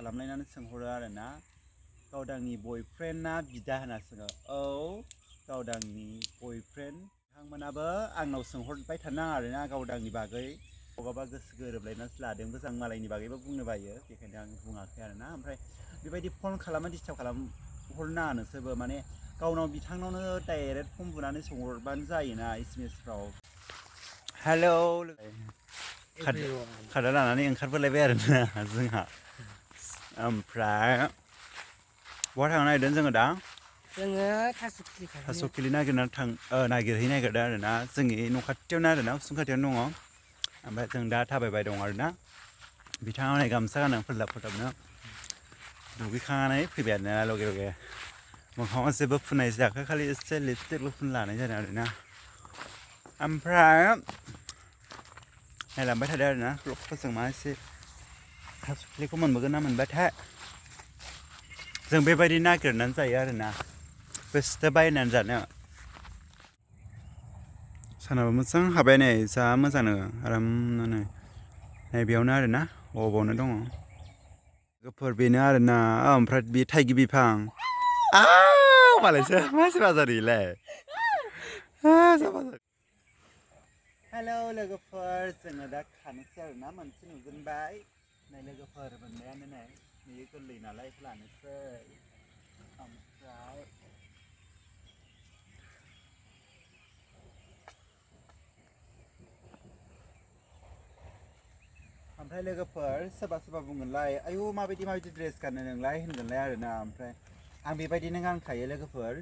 खालामलायनानै सोंहरो आरो ना गावदांनि बयफ्रेन्डना बिदा होनना सोङो औ गावदांनि बयफ्रेन्ड बिथांमोनाबो आंनाव सोंहरबाय थानो नाङा आरोना गावदांनि बागै बबेबा गोसो गोरोबलायनानैसो लादोंबो आं मालायनि बागैबो बुंनो बायो बेखायनो आं बुङाखै आरोना ओमफ्राय बेबायदि फन खालामना डिस्टार्ब खालामहरनाङा नोंसोरबो माने गावनाव बिथांनावनो डाइरेक्ट फन बुनानै सोंहरबानो जायोना एसएमएसफ्राव हेलौ खादा लानानै ओंखारबोलायबाय आरोना जोंहा ओमफ्राय बहा थांनो नागिरदों जोङो दा जोङो थास' खिलि नागिरहैनो नागिरदों आरोना जोंनि न' खाथियावनो आरोना उसुं खाथियावनो दङ ओमफ्राय जों दा थाबायबाय दं आरोना बिथाङा हनै गामसा गाननानै फोरलाब फोथाबनो दुगैखांनानै फैबाय आरोना लगे लगे मोखाङाव जेबो फुननाय जायाखै खालि एसे लिपस्टिकल' फुनना लानाय जादों आरोना ओमफ्राय नायलांबाय थादों आरोना ब्लगफोरजों मा एसे थास' खिलिखौ मोनबोगोन ना मोनबाथाय जों बेबायदि नागिरनानै जायो आरोना बेसेथो बायनानै जानो सानाबो मोजां हाबाय नै जा मोजांनो आरामनो नै बेयावनो आरोना अबावनो दङ लोगोफोर बेनो आरोना ओमफ्राय बे थाइगिर बिफां मालायसो मानसि बाजारनिलाय हेलौ लोगोफोर जोङो दा खानोसै आरोना मोनसे नुजेनबाय नै लोगोफोर मोननायानो नै बेयो गोरलै नालाय लानोसै ओमफ्राय लोगोफोर सोरबा सोरबा बुंगोनलाय आयु माबायदि ड्रेस गानो नोंलाय होनगोनलाय आरोना ओमफ्राय आं बेबायदिनो गानखायो लोगोफोर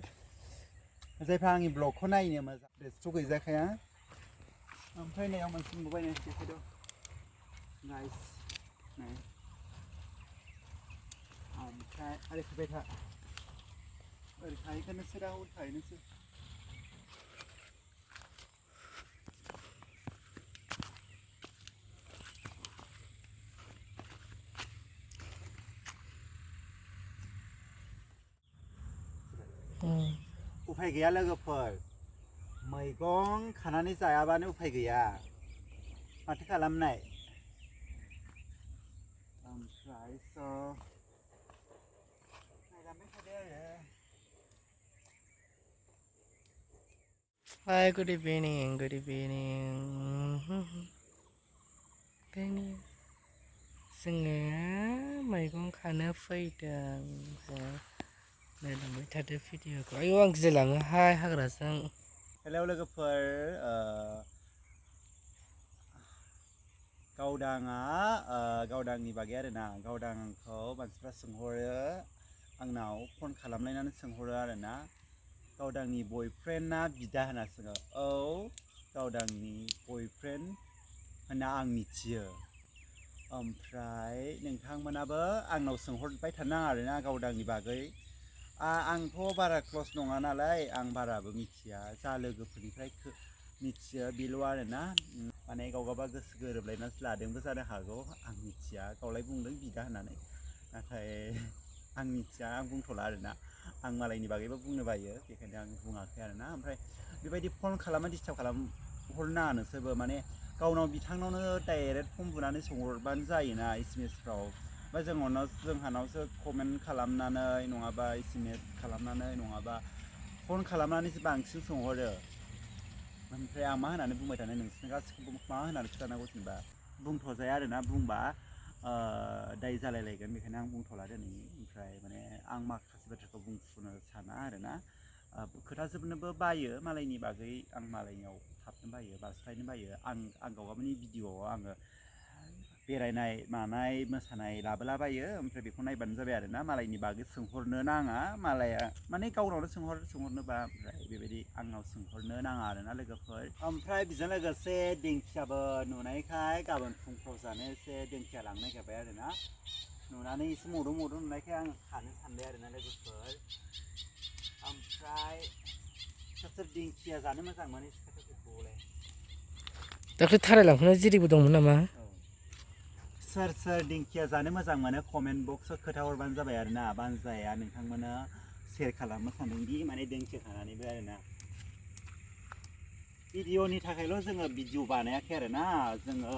जायफ्रा आंनि ब्लगखौ नायनो मोजां ड्रेसथ' गैजाखाया ओमफ्राय नैयाव मोनसे नुबाय नै देखायद' नाइस नै ओमफ्राय ओरै फैबाय था ओरै थाहैगोननोसै दा हरै थाहैनोसै उफाय गैया लोगोफोर मैगं खानानै जायाबानो उफाय गैया माथो खालामनाय ओमफ्राय नायलांबाय थादो आरो Hi, good evening, good evening. जोङो मैगं खानो फैदों नायलांबाय थादो भिडिअखौ आयौ आं गिलायलाङोहाय हाग्राजों हेलौ लोगोफोर गावदांनि बागै आरोना गावदांखौ मानसिफ्रा सोंहरो आंनाव फन खालामलायनानै सोंहरो आरोना गावदांनि बयफ्रेन्डना बिदा होनना सोङो औ गावदांनि बयफ्रेन्ड होनना आं मिथियो ओमफ्राय नोंथांमोनाबो आंनाव सोंहरबाय थानो नाङा आरोना गावदांनि बागै आंथ' बारा क्लस नङा नालाय आं बाराबो मिथिया जा लोगोफोरनिफ्राय मिथियो बेल' आरोना माने गावगाबा गोसो गोरोबलायनानैसो लादोंबो जानो हागौ आं मिथिया गावलाय बुंदों बिदा होननानै नाथाय आं मिथिया आं बुंथ'ला आरोना आं मालायनि बागैबो बुंनो बायो बेखायनो आं बुङाखै आरोना ओमफ्राय बेबायदि फन खालामना डिस्टार्ब खालामहरनाङा नोंसोरबो माने गावनाव बिथांनावनो डाइरेक्ट फन बुनानै सोंहरबानो जायोना एसएमएसफ्राव ओमफ्राय जोंहानावसो कमेन्ट खालामनानै नङाबा एसएमएस खालामनानै नङाबा फन खालामनानैसो बांसिन सोंहरो ओमफ्राय आं मा होननानै बुंबाय थानो नोंसोरनो गासिखौबो मा होननानै खिन्थानांगौ जेनेबा बुंथ'जाया आरोना बुंबा दाय जालायलायगोन बेखायनो आं बुंथ'ला दिनै ओमफ्राय माने आं माखासे बाथ्राखौ बुंफुनो साना आरोना खोथाजोबनोबो बायो मालायनि बागै आं मालायनियाव हाबनो बायो बास्लायनो बायो आं गावगावनि भिडिअ'आव आङो बेरायनाय मानाय मोसानाय लाबोलाबायो ओमफ्राय बेखौ नायबानो जाबाय आरोना मालायनि बागै सोंहरनो नाङा मालाया माने गावनावनो सोंहरनोबा ओमफ्राय बेबायदि आंनाव सोंहरनो नाङा आरोना लोगोफोर ओमफ्राय बेजों लोगोसे दिंखियाबो नुनायखाय गाबोन फुंफ्राव जानो एसे दिंखिया लांनो नागिरबाय आरोना नुनानै एसे मदु नुनायखाय आं खानो सानबाय आरोना लोगोफोर ओमफ्राय सोर दिंखिया जानो मोजां मोनो एसे खोथाफोरखौलाय दाख्लै थारायलांफानाय जिरिबो दंमोन नामा सोर दिंखिया जानो मोजां मोनो कमेन्ट बक्सआव खोथा हरबानो जाबाय आरोना बानजाया नोंथांमोना शेयार खालामनो सानदोंदि माने दिंखिया खानानैबो आरोना भिडिअ'नि थाखायल' जोङो भिडिअ बानायाखै आरोना जोङो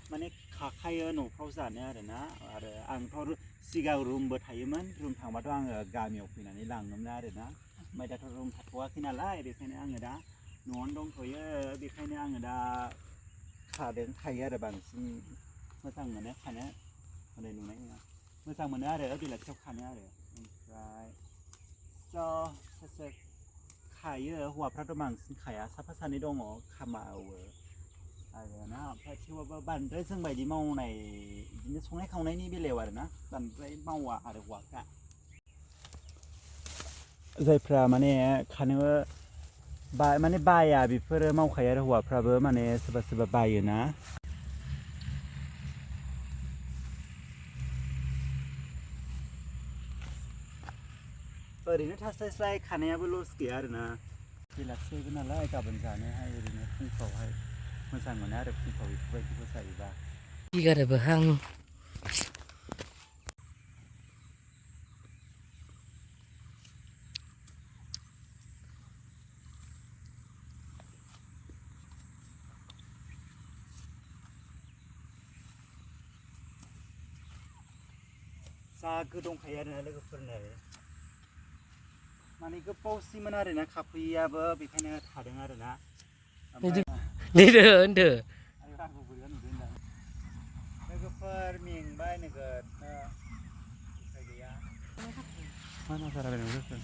माने खाखायो न'फ्राव जानो आरोना आरो आंथ' सिगां रुमबो थायोमोन रुम थांबाथ' आङो गामियाव फैनानै लाङोमोन आरोना ओमफ्राय दाथ' रुम थाथ'वाखै नालाय बेखायनो आङो दा न'आवनो दंथ'यो बेखायनो आङो दा खायो आरो बांसिन मोजां मोनो खानो हनै नुनाय नङा मोजां मोनो आरो बेलासियाव खानो आरो ओमफ्राय स' खायो हौवाफ्राथ' बांसिन खाया साफा सानै दङ मावो आरोना ओमफ्राय थेवबाबो बांद्राय जोंबायदि मावनाय बिदिनो संनाय खावनायनि बेलायाव आरोना बांद्राय मावा आरो हौवाफ्रा जायफ्रा माने खानो माने बाया बेफोरो मावखायो आरो हौवाफ्राबो माने सोरबा सोरबा बायोना ओरैनो थास्लायस्लाय खानायाबो लस गैया आरोना बेलासिबो नालाय गाबोन जानोहाय ओरैनो फुंफ्रावहाय मोजां मोनो आरो फुंफ्राव बेफोरबायदिखौ जायोबा बिगारोबो हां जा गोदंखायो आरोना लोगोफोरनो माने गोबावसिमोन आरोना खाफैयाबो बेखायनो थादों आरोना नेदो होनदो आंखौ बोरैबा नुदों दा लोगोफोर मेंबाय नोगोदनो उफाय गैया मा जालाबायदों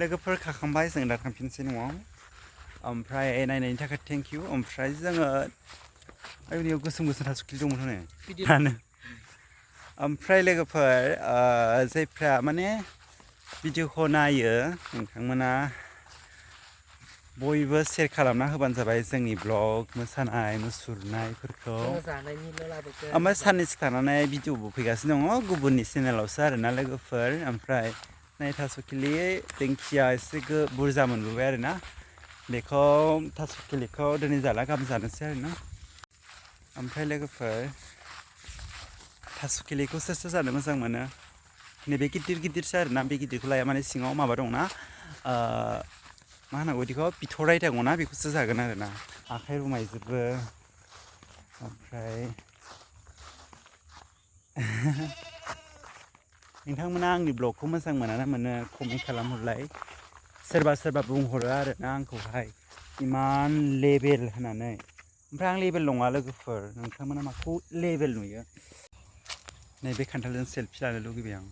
लोगोफोर खाखांबाय जों दा थांफिनसै न'आव ओमफ्राय नायनायनि थाखाय थेंक इउ ओमफ्राय जोङो बेयाव गोसोम गोसोम थासुखलि दंमोन होनो ओमफ्राय लोगोफोर जायफ्रा माने भिडिअखौ नायो नोंथांमोना बयबो सेयार खालामना होबानो जाबाय जोंनि ब्लग मोसानाय मुसुरनायफोरखौ ओमफ्राय साननैसो थानानै भिडिअबो फैगासिनो दङ गुबुननि चेनेलावसो आरोना लोगोफोर ओमफ्राय नै थासुखिलि दिंखिया एसे बुरजा मोनबोबाय आरोना बेखौ थासुखिलिखौ दिनै जाला गाबोन जानोसै आरोना ओमफ्राय लोगोफोर थासुखिलिखौ सोर सोर जानो मोजां मोनो नैबे गिदिर गिदिरसो आरोना बे गिदिरखौ लाया माने सिङाव माबा दंना मा होनांगौ बिदिखौ बिथराय दङना बेखौसो जागोन आरोना आखाइ रुमायजोबो ओमफ्राय नोंथांमोना आंनि ब्लगखौ मोजां मोना मोनो कमेन्ट खालामहरलाय सोरबा सोरबा बुंहरो आरोना आंखौहाय इमान लेबेल होननानै ओमफ्राय आं लेबेल नङा लोगोफोर नोंथांमोना माखौ लेबेल नुयो नैबे खान्थालजों सेलफि लानो लुगैबाय आं